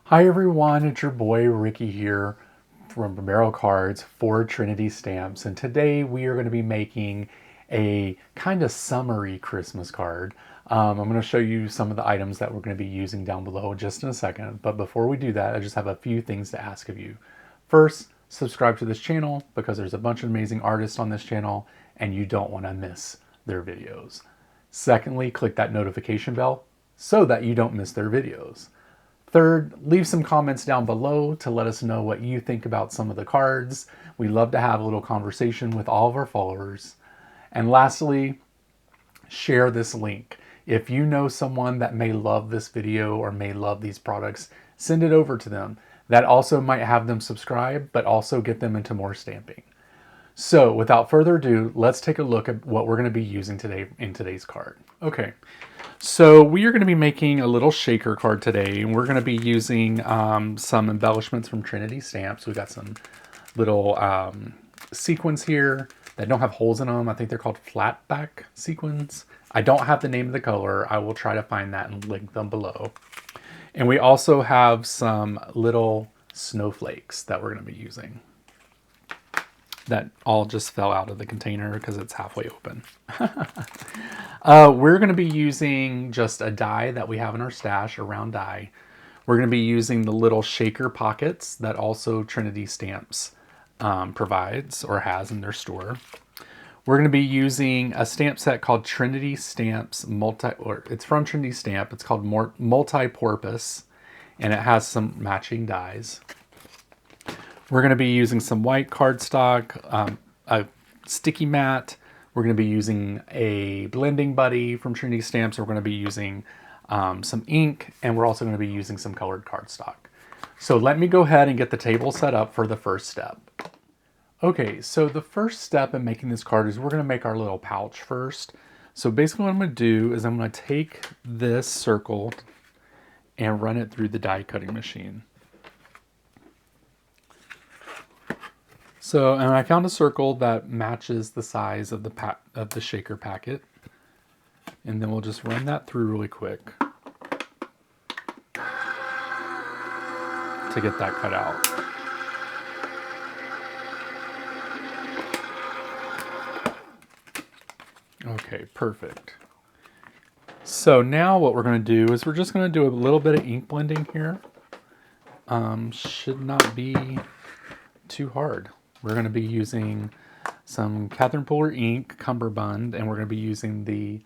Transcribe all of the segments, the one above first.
Hi everyone, it's your boy Ricky here from Bromero Cards for Trinity Stamps, and today we are going to be making a kind of summery Christmas card. I'm going to show you some of the items that we're going to be using down below just in a second, but before we do that, I just have a few things to ask of you. First, subscribe to this channel because there's a bunch of amazing artists on this channel and you don't want to miss their videos. Secondly, click that notification bell so that you don't miss their videos. Third, leave some comments down below to let us know what you think about some of the cards. We love to have a little conversation with all of our followers. And lastly, share this link. If you know someone that may love this video or may love these products, send it over to them. That also might have them subscribe, but also get them into more stamping. So without further ado, let's take a look at what we're going to be using today in today's card. Okay, so we are going to be making a little shaker card today, and we're going to be using some embellishments from Trinity Stamps. We've got some little sequins here that don't have holes in them. I think they're called flat back sequins. I don't have the name of the color. I will try to find that and link them below. And we also have some little snowflakes that we're going to be using. That all just fell out of the container because it's halfway open. We're going to be using just a die that we have in our stash, a round die. We're going to be using the little shaker pockets that also Trinity Stamps provides or has in their store. We're going to be using a stamp set called Trinity Stamps it's from Trinity Stamp. It's called Multi-Porpoise, and it has some matching dies. We're going to be using some white cardstock, a sticky mat. We're going to be using a blending buddy from Trinity Stamps. We're going to be using some ink, and we're also going to be using some colored cardstock. So let me go ahead and get the table set up for the first step. Okay, so the first step in making this card is we're going to make our little pouch first. So basically what I'm going to do is I'm going to take this circle and run it through the die cutting machine. So, and I found a circle that matches the size of the shaker packet. And then we'll just run that through really quick to get that cut out. Okay, perfect. So now what we're going to do is we're just going to do a little bit of ink blending here. Should not be too hard. We're going to be using some Catherine Puller ink, Cumberbund, and we're going to be using the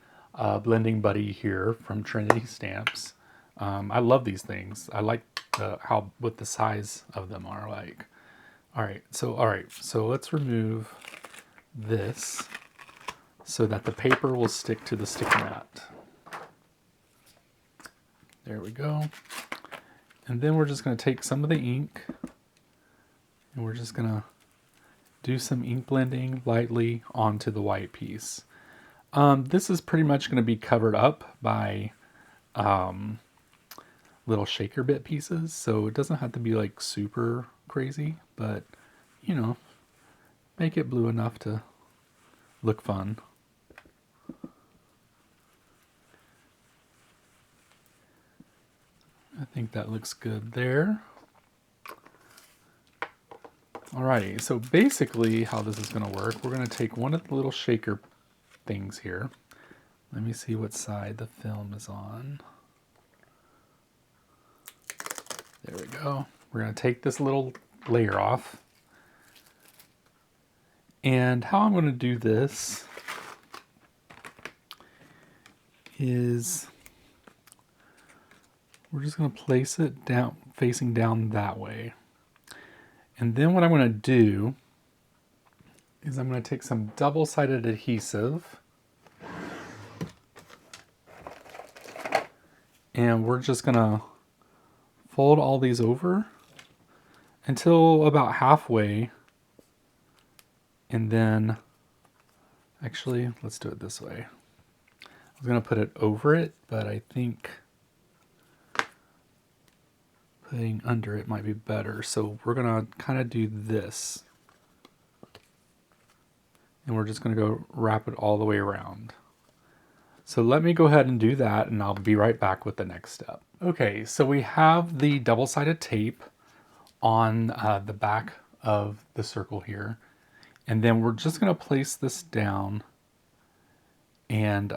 blending buddy here from Trinity Stamps. I love these things. I like what the size of them are like. All right, so let's remove this so that the paper will stick to the sticky mat. There we go. And then we're just going to take some of the ink and we're just going to do some ink blending lightly onto the white piece. This is pretty much going to be covered up by little shaker bit pieces, so it doesn't have to be like super crazy, but you know, make it blue enough to look fun. I think that looks good there. Alrighty, so basically how this is going to work, we're going to take one of the little shaker things here. Let me see what side the film is on. There we go. We're going to take this little layer off. And how I'm going to do this is we're just going to place it down, facing down that way. And then what I'm going to do is I'm going to take some double-sided adhesive and we're just going to fold all these over until about halfway, and then actually let's do it this way. I was going to put it over it, but I think putting under it might be better. So we're going to kind of do this. And we're just going to go wrap it all the way around. So let me go ahead and do that, and I'll be right back with the next step. Okay, so we have the double-sided tape on the back of the circle here. And then we're just going to place this down. And,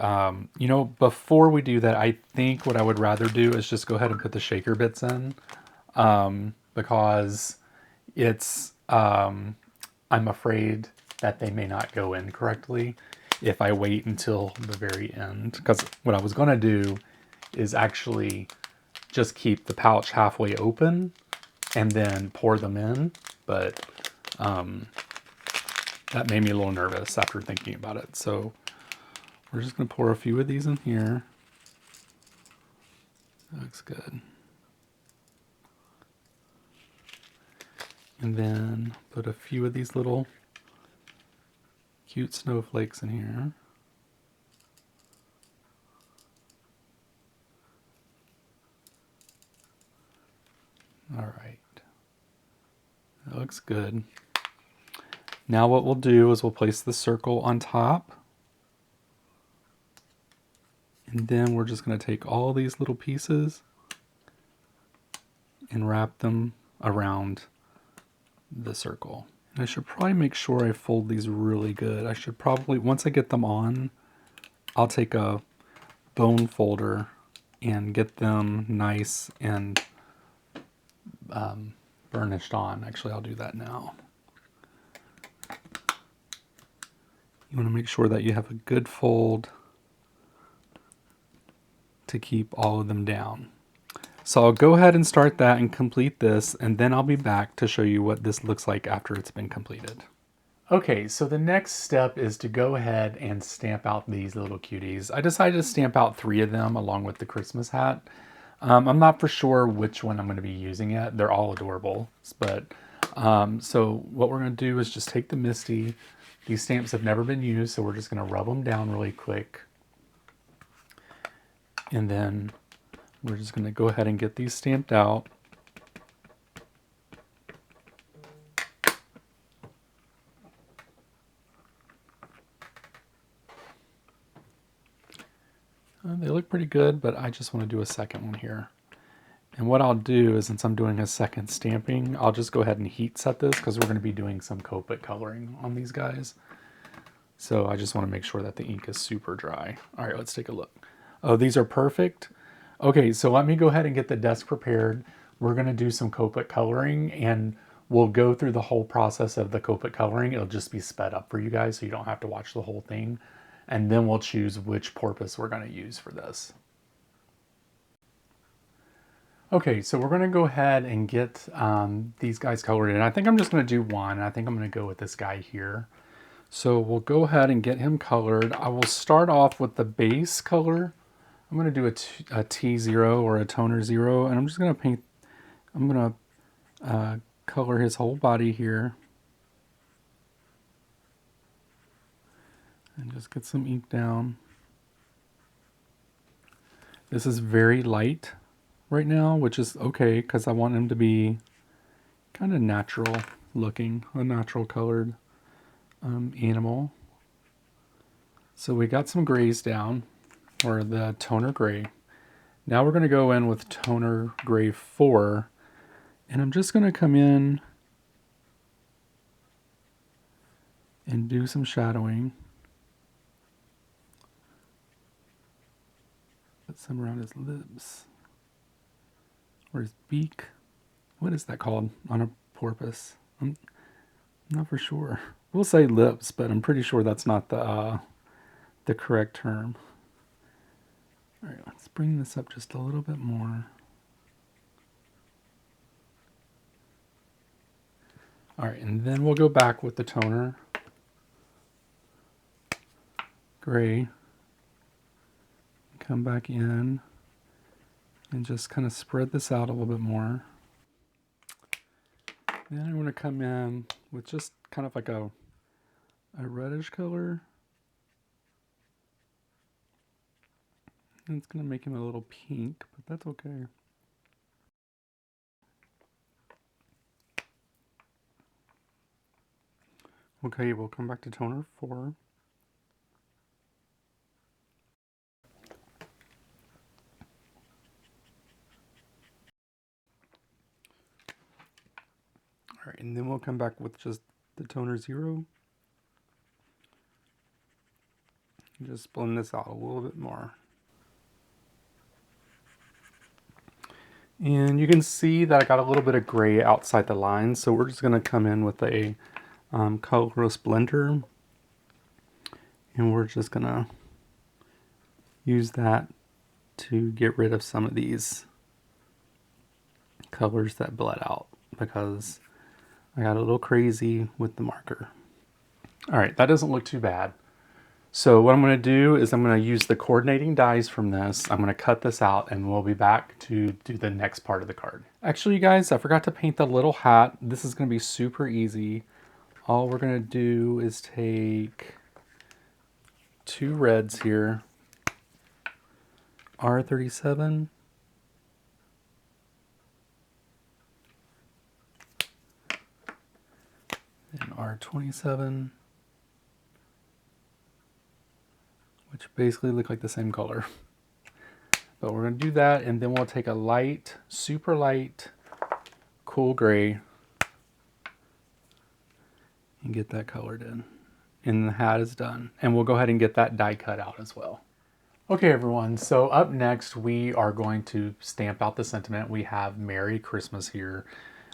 you know, before we do that, I think what I would rather do is just go ahead and put the shaker bits in, because I'm afraid that they may not go in correctly if I wait until the very end. Because what I was going to do is actually just keep the pouch halfway open and then pour them in. But that made me a little nervous after thinking about it. So we're just going to pour a few of these in here. That looks good. And then put a few of these little cute snowflakes in here. All right. That looks good. Now what we'll do is we'll place the circle on top. And then we're just going to take all these little pieces and wrap them around the circle. And I should probably make sure I fold these really good. I should probably, once I get them on, I'll take a bone folder and get them nice and burnished on. Actually, I'll do that now. You want to make sure that you have a good fold to keep all of them down. So I'll go ahead and start that and complete this, and then I'll be back to show you what this looks like after it's been completed. Okay, so the next step is to go ahead and stamp out these little cuties. I decided to stamp out 3 of them along with the Christmas hat. I'm not for sure which one I'm going to be using yet. They're all adorable, but so what we're going to do is just take the Misty. These stamps have never been used, so we're just going to rub them down really quick. And then we're just going to go ahead and get these stamped out. They look pretty good, but I just want to do a second one here. And what I'll do is, since I'm doing a second stamping, I'll just go ahead and heat set this because we're going to be doing some Copic coloring on these guys. So I just want to make sure that the ink is super dry. All right, let's take a look. Oh, these are perfect. Okay, so let me go ahead and get the desk prepared. We're going to do some Copic coloring, and we'll go through the whole process of the Copic coloring. It'll just be sped up for you guys, so you don't have to watch the whole thing. And then we'll choose which porpoise we're going to use for this. Okay, so we're going to go ahead and get these guys colored in. I think I'm just going to do one. I think I'm going to go with this guy here. So we'll go ahead and get him colored. I will start off with the base color. I'm going to do a T0 or a toner 0, and I'm just going to paint, I'm going to color his whole body here. And just get some ink down. This is very light right now, which is okay because I want him to be kind of natural looking, a natural colored animal. So we got some grays down, or the toner gray. Now we're going to go in with toner gray 4, and I'm just going to come in and do some shadowing. Put some around his lips or his beak. What is that called on a porpoise? I'm not for sure. We'll say lips, but I'm pretty sure that's not the correct term. All right, let's bring this up just a little bit more. All right, and then we'll go back with the toner gray. Come back in and just kind of spread this out a little bit more. Then I'm going to come in with just kind of like a reddish color. And it's going to make him a little pink, but that's okay. Okay, we'll come back to toner 4. and then we'll come back with just the toner 0. Just blend this out a little bit more. And you can see that I got a little bit of gray outside the lines, so we're just going to come in with a colorless blender, and we're just going to use that to get rid of some of these colors that bled out, because I got a little crazy with the marker. All right, that doesn't look too bad. So what I'm going to do is I'm going to use the coordinating dies from this. I'm going to cut this out and we'll be back to do the next part of the card. Actually, you guys, I forgot to paint the little hat. This is going to be super easy. All we're going to do is take 2 reds here, R37, and R27, which basically look like the same color. But we're going to do that, and then we'll take a light, super light, cool gray, and get that colored in. And the hat is done. And we'll go ahead and get that die cut out as well. Okay, everyone, so up next we are going to stamp out the sentiment. We have Merry Christmas here.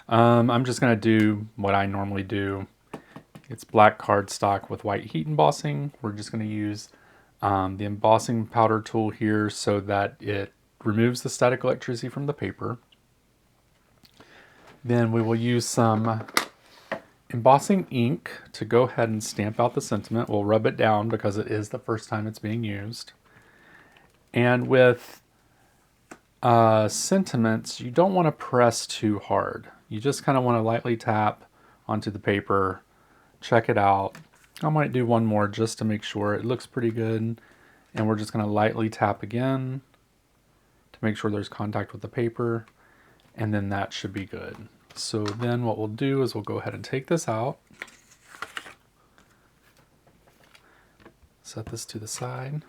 I'm just going to do what I normally do. It's black cardstock with white heat embossing. We're just going to use the embossing powder tool here so that it removes the static electricity from the paper. Then we will use some embossing ink to go ahead and stamp out the sentiment. We'll rub it down because it is the first time it's being used. And with sentiments, you don't want to press too hard. You just kind of want to lightly tap onto the paper, check it out. I might do one more just to make sure it looks pretty good. And we're just going to lightly tap again to make sure there's contact with the paper. And then that should be good. So then what we'll do is we'll go ahead and take this out. Set this to the side.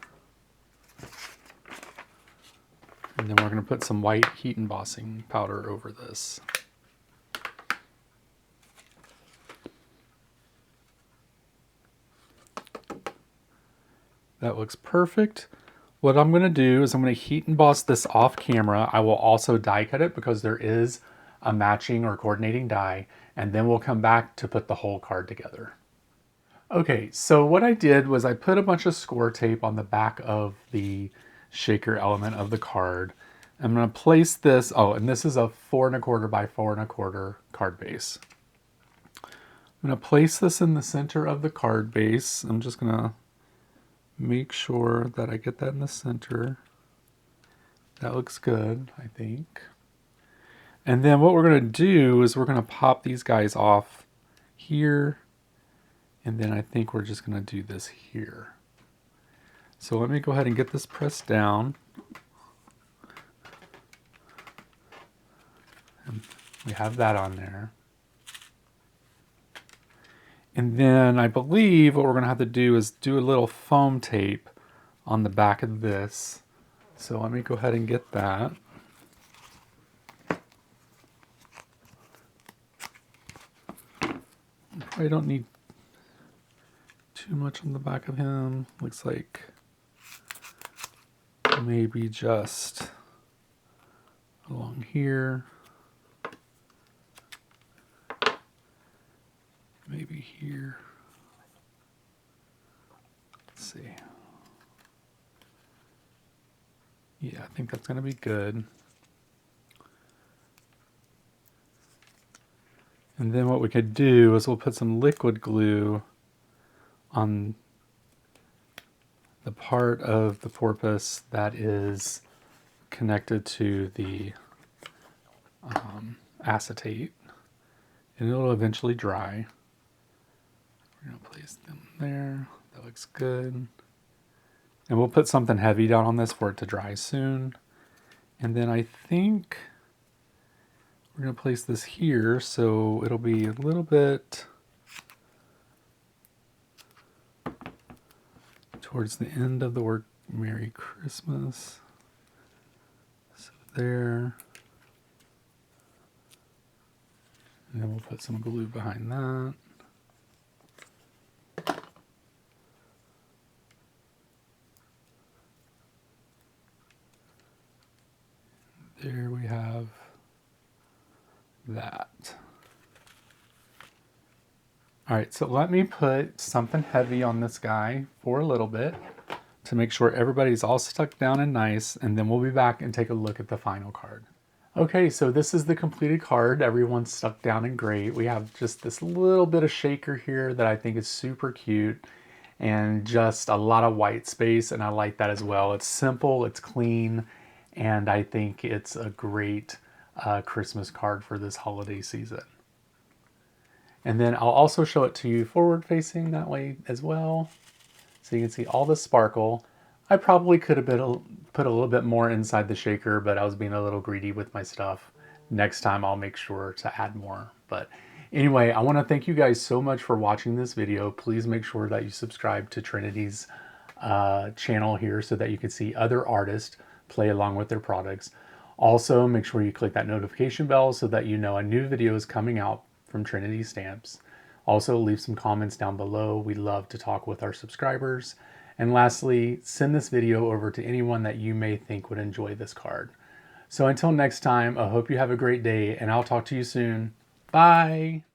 And then we're going to put some white heat embossing powder over this. That looks perfect. What I'm going to do is I'm going to heat emboss this off camera. I will also die cut it because there is a matching or coordinating die, and then we'll come back to put the whole card together. Okay, so what I did was I put a bunch of score tape on the back of the shaker element of the card. I'm going to place this, and this is a 4 1/4 by 4 1/4 card base. I'm going to place this in the center of the card base. I'm just going to make sure that I get that in the center. That looks good, I think. And then what we're going to do is we're going to pop these guys off here. And then I think we're just going to do this here. So let me go ahead and get this pressed down. And we have that on there. And then I believe what we're going to have to do is do a little foam tape on the back of this. So let me go ahead and get that. Probably don't need too much on the back of him. Looks like maybe just along here. Maybe here. Let's see. Yeah, I think that's going to be good. And then what we could do is we'll put some liquid glue on the part of the porpoise that is connected to the acetate. And it'll eventually dry. We're going to place them there. That looks good. And we'll put something heavy down on this for it to dry soon. And then I think we're going to place this here so it'll be a little bit towards the end of the word Merry Christmas. So there. And then we'll put some glue behind that. There we have that. All right, so let me put something heavy on this guy for a little bit to make sure everybody's all stuck down and nice, and then we'll be back and take a look at the final card. Okay, so this is the completed card. Everyone's stuck down and great. We have just this little bit of shaker here that I think is super cute and just a lot of white space, and I like that as well. It's simple, it's clean, and I think it's a great Christmas card for this holiday season. And then I'll also show it to you forward facing that way as well. So you can see all the sparkle. I probably could have put a little bit more inside the shaker, but I was being a little greedy with my stuff. Next time I'll make sure to add more. But anyway, I want to thank you guys so much for watching this video. Please make sure that you subscribe to Trinity's channel here so that you can see other artists play along with their products. Also, make sure you click that notification bell so that you know a new video is coming out from Trinity Stamps. Also, leave some comments down below. We love to talk with our subscribers. And lastly, send this video over to anyone that you may think would enjoy this card. So until next time, I hope you have a great day, and I'll talk to you soon. Bye!